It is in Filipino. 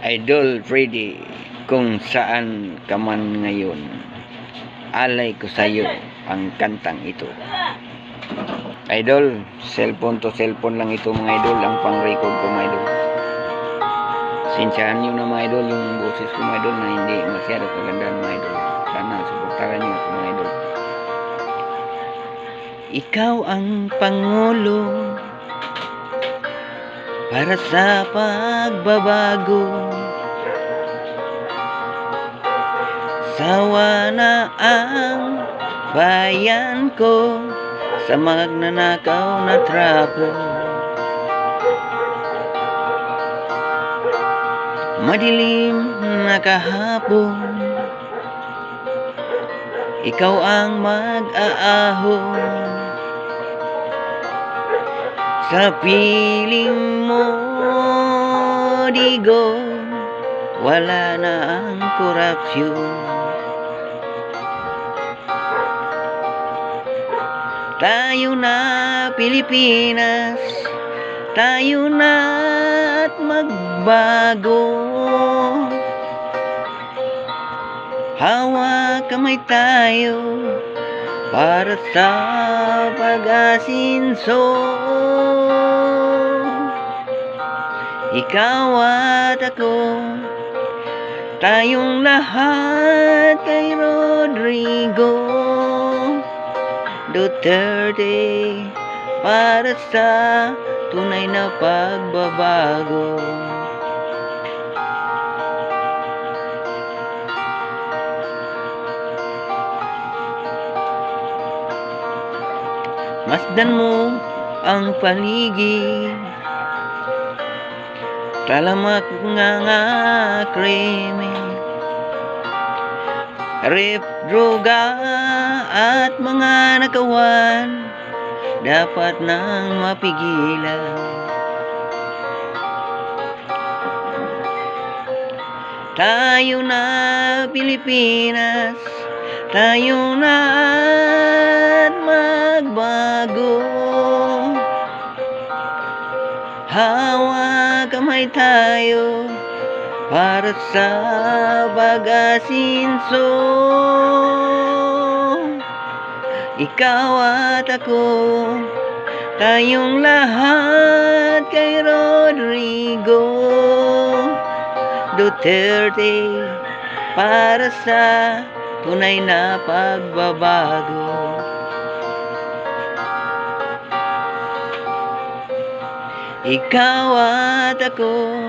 Idol Freddy, kung saan ka man ngayon, alay ko sa iyo ang kantang ito. Idol, cellphone to cellphone lang ito mga idol, ang pang-record ko mga idol. Sinsyahan nyo na mga idol yung boses ko mga idol na hindi masyado kagandaan mga idol. Sana suportahan nyo ako mga idol. Ikaw ang Pangulo para sa pagbabago. Sawa na ang bayan ko sa magnanakaw na trapo. Madilim na kahapon, ikaw ang mag-aahon. Sa piling mo, digo, wala na ang korupsyon. Tayo na Pilipinas, tayo na't magbago. Hawak kamay tayo para sa pag-asinso. Ikaw at ako, tayong lahat kay Rodrigo Duterte para sa tunay na pagbabago. Masdan mo ang paligid, talamak nga krimi, rip, droga at mga nakawan dapat nang mapigilan. Tayo na Pilipinas, tayo na at magbago. Hawak kamay tayo para sa pag-asinso. Ikaw at ako, tayong lahat kay Rodrigo Duterte para sa tunay na pagbabago. Ikaw at ako,